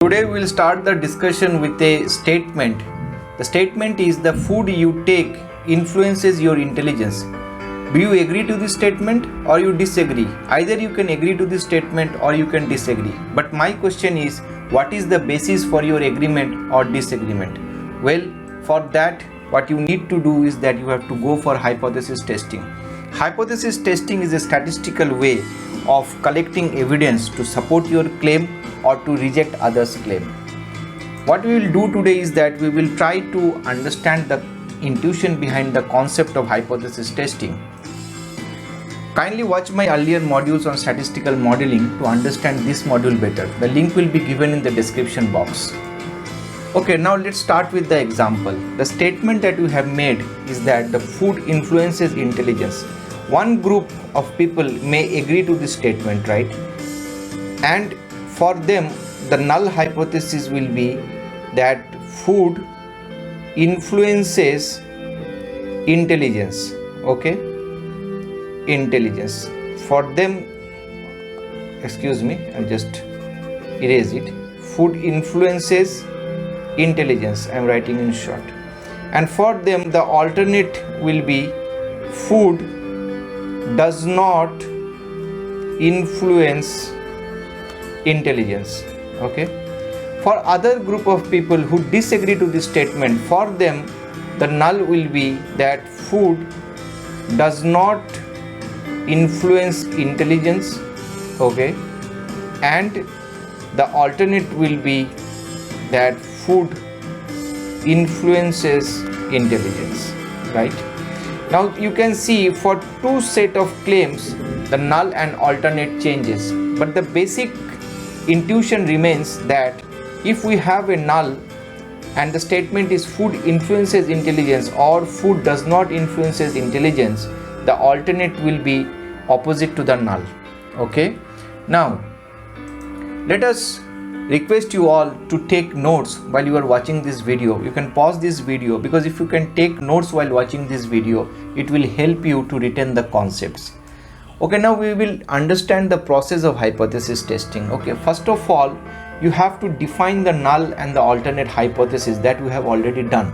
Today we will start the discussion with a statement. The statement is the food you take influences your intelligence. Do you agree to this statement or you disagree? Either you can agree to this statement or you can disagree. But my question is, what is the basis for your agreement or disagreement? Well, for that what you need to do is that you have to go for hypothesis testing. Hypothesis testing is a statistical way of collecting evidence to support your claim or to reject others' claim. What we will do today is that we will try to understand the intuition behind the concept of hypothesis testing. Kindly watch my earlier modules on statistical modeling to understand this module better. The link will be given in the description box. Okay, now let's start with the example. The statement that you have made is that the food influences intelligence. One group of people may agree to this statement, right? And for them, the null hypothesis will be that food influences intelligence. Okay, intelligence. For them, excuse me, I'll just erase it. Food influences intelligence. I'm writing in short. And for them, the alternate will be food does not influence intelligence. Okay, for other group of people who disagree to this statement, for them the null will be that food does not influence intelligence. Okay, and the alternate will be that food influences intelligence, right? Now you can see for two set of claims the null and alternate changes, but the basic intuition remains that if we have a null and the statement is food influences intelligence or food does not influences intelligence, the alternate will be opposite to the null. Okay, now let us request you all to take notes while you are watching this video. You can pause this video, because if you can take notes while watching this video, it will help you to retain the concepts. Okay, now we will understand the process of hypothesis testing. Okay, first of all, you have to define the null and the alternate hypothesis that we have already done,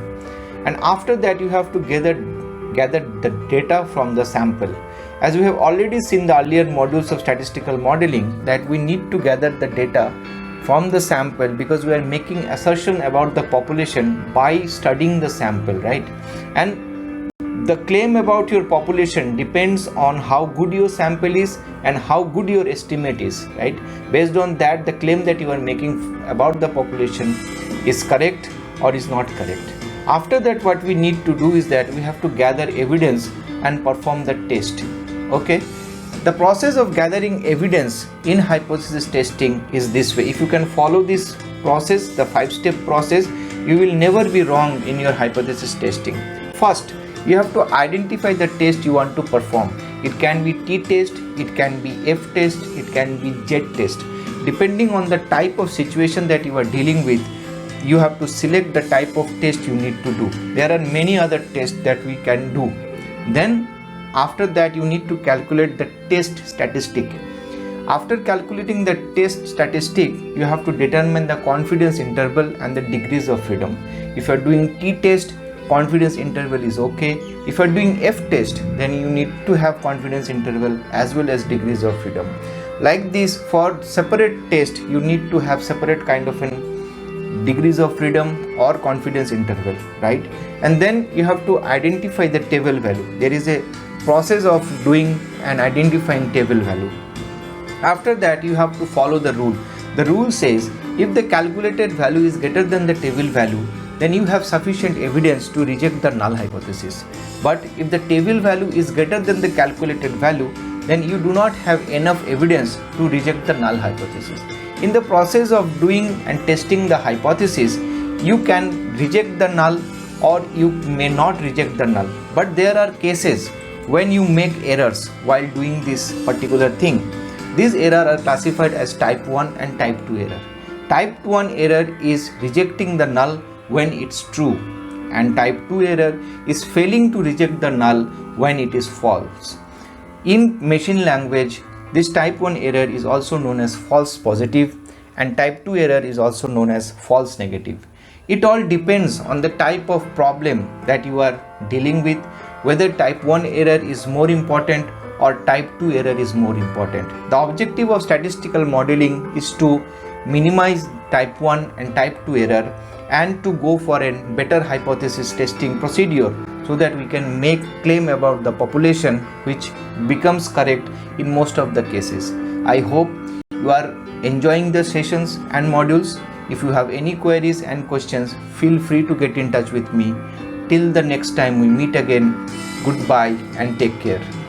and after that you have to gather the data from the sample. As we have already seen the earlier modules of statistical modeling, that we need to gather the data from the sample because we are making assertion about the population by studying the sample, right? And the claim about your population depends on how good your sample is and how good your estimate is, right? Based on that, the claim that you are making about the population is correct or is not correct. After that, what we need to do is that we have to gather evidence and perform the test. Okay, the process of gathering evidence in hypothesis testing is this way. If you can follow this process, the 5-step process, you will never be wrong in your hypothesis testing. First, you have to identify the test you want to perform. It can be t-test, it can be f-test, it can be z-test. Depending on the type of situation that you are dealing with, you have to select the type of test you need to do. There are many other tests that we can do. Then after that, you need to calculate the test statistic. After calculating the test statistic, you have to determine the confidence interval and the degrees of freedom. If you are doing t-test, confidence interval is okay. If you are doing f-test, then you need to have confidence interval as well as degrees of freedom. Like this, for separate test, you need to have separate kind of an degrees of freedom or confidence interval, right? And then you have to identify the table value. There is a process of doing and identifying table value. After that, you have to follow the rule. The rule says if the calculated value is greater than the table value, then you have sufficient evidence to reject the null hypothesis. But if the table value is greater than the calculated value, then you do not have enough evidence to reject the null hypothesis. In the process of doing and testing the hypothesis, you can reject the null or you may not reject the null. But there are cases when you make errors while doing this particular thing. These errors are classified as type 1 and type 2 error. Type 1 error is rejecting the null when it's true, and type 2 error is failing to reject the null when it is false. In machine language, This type 1 error is also known as false positive, and type 2 error is also known as false negative. It all depends on the type of problem that you are dealing with, whether type 1 error is more important or type 2 error is more important. The objective of statistical modeling is to minimize type 1 and type 2 error and to go for a better hypothesis testing procedure so that we can make claim about the population which becomes correct in most of the cases. I hope you are enjoying the sessions and modules. If you have any queries and questions, feel free to get in touch with me. Till the next time we meet again, goodbye and take care.